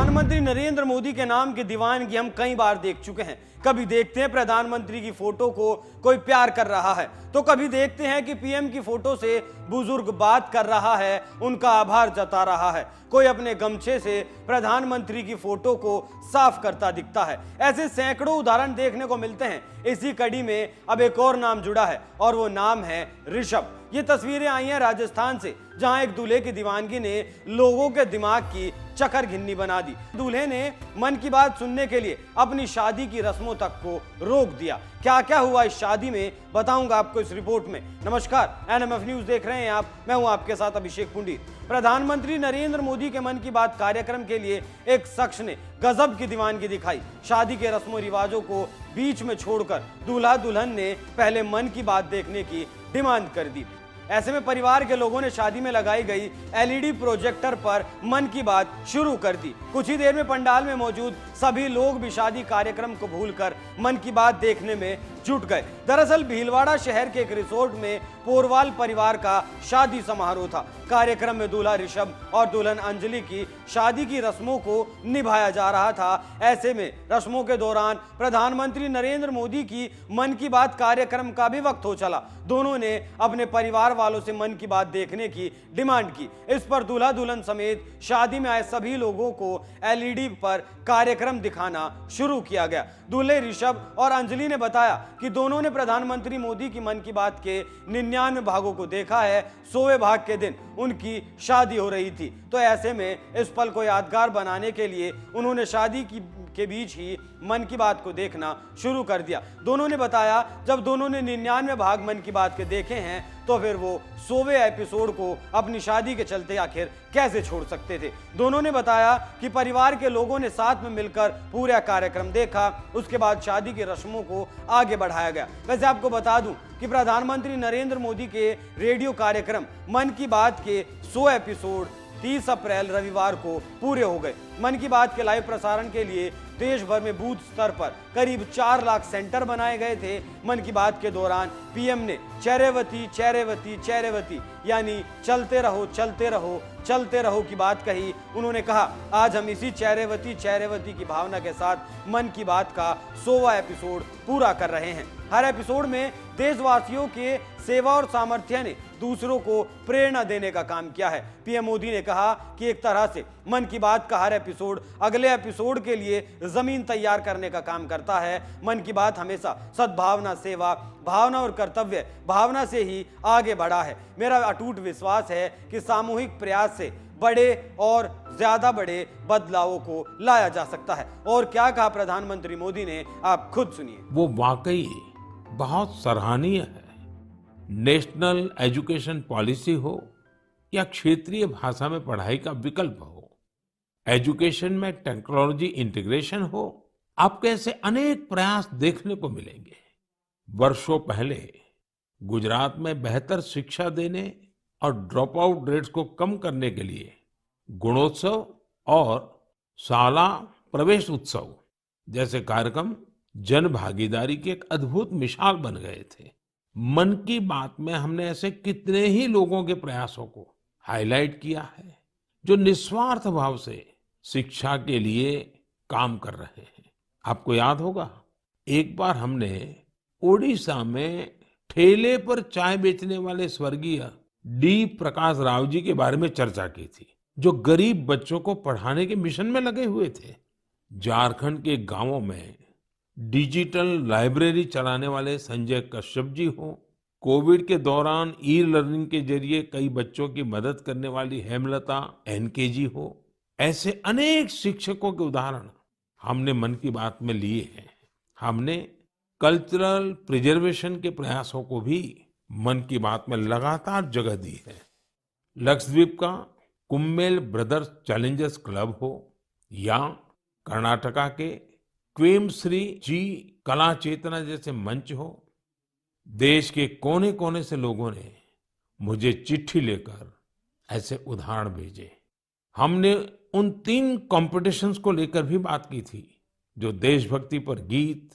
प्रधानमंत्री नरेंद्र मोदी के नाम की दीवानगी हम कई बार देख चुके हैं। कभी देखते हैं प्रधानमंत्री की फोटो को कोई प्यार कर रहा है, तो कभी देखते हैं कि पीएम की फोटो से बुजुर्ग बात कर रहा है, उनका आभार जता रहा है। कोई अपने गमछे से प्रधानमंत्री की फोटो को साफ करता दिखता है। ऐसे सैकड़ों उदाहरण देखने को मिलते हैं। इसी कड़ी में अब एक और नाम जुड़ा है और वो नाम है ऋषभ। ये तस्वीरें आई हैं राजस्थान से, जहां एक दूल्हे की दीवानगी ने लोगों के दिमाग की चक्कर घिन्नी बना दी। दूल्हे ने मन की बात सुनने के लिए अपनी शादी की रस्मों तक को रोक दिया। क्या क्या हुआ इस शादी में बताऊंगा आपको इस रिपोर्ट में। नमस्कार, एनएमएफ न्यूज देख रहे हैं आप, मैं हूं आपके साथ अभिषेक पुंडीर। प्रधानमंत्री नरेंद्र मोदी के मन की बात कार्यक्रम के लिए एक शख्स ने गजब की दीवानगी दिखाई। शादी के रस्मों रिवाजों को बीच में छोड़कर दूल्हा दुल्हन ने पहले मन की बात देखने की डिमांड कर दी। ऐसे में परिवार के लोगों ने शादी में लगाई गई एलईडी प्रोजेक्टर पर मन की बात शुरू कर दी। कुछ ही देर में पंडाल में मौजूद सभी लोग भी शादी कार्यक्रम को भूलकर मन की बात देखने में जुट गए। दरअसल भीलवाड़ा शहर के एक रिसोर्ट में पोरवाल परिवार का शादी समारोह था। कार्यक्रम में दूल्हा ऋषभ और दुल्हन अंजलि की शादी की रस्मों को निभाया जा रहा था। ऐसे में रस्मों के दौरान प्रधानमंत्री नरेंद्र मोदी की मन की बात कार्यक्रम का भी वक्त हो चला। दोनों ने अपने परिवार वालों से मन की बात देखने की डिमांड की। इस पर दूल्हा दुल्हन समेत शादी में आए सभी लोगों को एलईडी पर कार्यक्रम दिखाना शुरू किया गया। दूल्हे ऋषभ और अंजलि ने बताया कि दोनों ने प्रधानमंत्री मोदी की मन की बात के 99 भागों को देखा है। 100वें भाग के दिन उनकी शादी हो रही थी, तो ऐसे में इस पल को यादगार बनाने के लिए उन्होंने शादी के बीच ही मन की बात को देखना शुरू कर दिया। दोनों ने बताया जब दोनों ने 99 भाग मन की बात के देखे हैं तो फिर वो 100वें एपिसोड को अपनी शादी के चलते आखिर कैसे छोड़ सकते थे। दोनों ने बताया कि परिवार के लोगों ने साथ में मिलकर पूरा कार्यक्रम देखा, उसके बाद शादी की रस्मों को आगे बढ़ाया गया। वैसे आपको बता दूं कि प्रधानमंत्री नरेंद्र मोदी के रेडियो कार्यक्रम मन की बात के 100 एपिसोड 30 अप्रैल रविवार को पूरे हो गए। मन की बात के लाइव प्रसारण के लिए देश भर में बूथ स्तर पर करीब 4 लाख सेंटर बनाए गए थे। मन की बात के दौरान पीएम ने चेरेवती चेरेवती चेरेवती यानी चलते रहो चलते रहो चलते रहो की बात कही। उन्होंने कहा आज हम इसी चेरेवती चेरेवती की भावना के साथ मन की बात का 100वां एपिसोड पूरा कर रहे हैं। हर एपिसोड में देशवासियों के सेवा और सामर्थ्य ने दूसरों को प्रेरणा देने का काम किया है। पीएम मोदी ने कहा कि एक तरह से मन की बात का हर एपिसोड अगले एपिसोड के लिए जमीन तैयार करने का काम करता है। मन की बात हमेशा सद्भावना, सेवा भावना और कर्तव्य भावना से ही आगे बढ़ा है। मेरा अटूट विश्वास है कि सामूहिक प्रयास से बड़े और ज्यादा बड़े बदलावों को लाया जा सकता है। और क्या कहा प्रधानमंत्री मोदी ने, आप खुद सुनिए। वो वाकई बहुत सराहनीय है। नेशनल एजुकेशन पॉलिसी हो या क्षेत्रीय भाषा में पढ़ाई का विकल्प हो, एजुकेशन में टेक्नोलॉजी इंटीग्रेशन हो, आपको ऐसे अनेक प्रयास देखने को मिलेंगे। वर्षों पहले गुजरात में बेहतर शिक्षा देने और ड्रॉप आउट रेट्स को कम करने के लिए गुणोत्सव और शाला प्रवेश उत्सव जैसे कार्यक्रम जन भागीदारी की एक अद्भुत मिसाल बन गए थे। मन की बात में हमने ऐसे कितने ही लोगों के प्रयासों को हाईलाइट किया है जो निस्वार्थ भाव से शिक्षा के लिए काम कर रहे हैं। आपको याद होगा एक बार हमने ओडिशा में ठेले पर चाय बेचने वाले स्वर्गीय डी प्रकाश राव जी के बारे में चर्चा की थी, जो गरीब बच्चों को पढ़ाने के मिशन में लगे हुए थे। झारखंड के गांवों में डिजिटल लाइब्रेरी चलाने वाले संजय कश्यप जी हो, कोविड के दौरान ई लर्निंग के जरिए कई बच्चों की मदद करने वाली हेमलता एनके जी हो, ऐसे अनेक शिक्षकों के उदाहरण हमने मन की बात में लिए हैं। हमने कल्चरल प्रिजर्वेशन के प्रयासों को भी मन की बात में लगातार जगह दी है। लक्षद्वीप का कुम्मेल ब्रदर्स चैलेंजर्स क्लब हो या कर्नाटका के क्वेमश्री जी कला चेतना जैसे मंच हो, देश के कोने कोने से लोगों ने मुझे चिट्ठी लेकर ऐसे उदाहरण भेजे। हमने उन 3 कॉम्पिटिशन्स को लेकर भी बात की थी जो देशभक्ति पर गीत,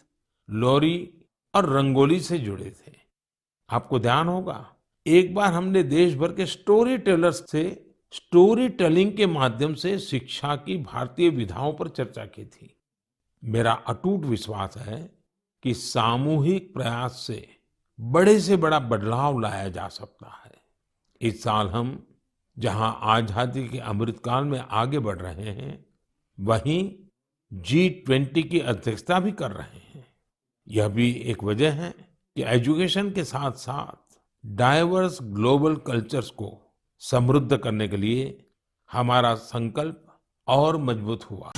लोरी और रंगोली से जुड़े थे। आपको ध्यान होगा एक बार हमने देश भर के स्टोरी टेलर्स से स्टोरी टेलिंग के माध्यम से शिक्षा की भारतीय विधाओं पर चर्चा की थी। मेरा अटूट विश्वास है कि सामूहिक प्रयास से बड़ा बदलाव लाया जा सकता है। इस साल हम जहां आजादी के अमृतकाल में आगे बढ़ रहे हैं, वहीं G20 की अध्यक्षता भी कर रहे हैं। यह भी एक वजह है कि एजुकेशन के साथ-साथ डाइवर्स ग्लोबल कल्चर्स को समृद्ध करने के लिए हमारा संकल्प और मजबूत हुआ।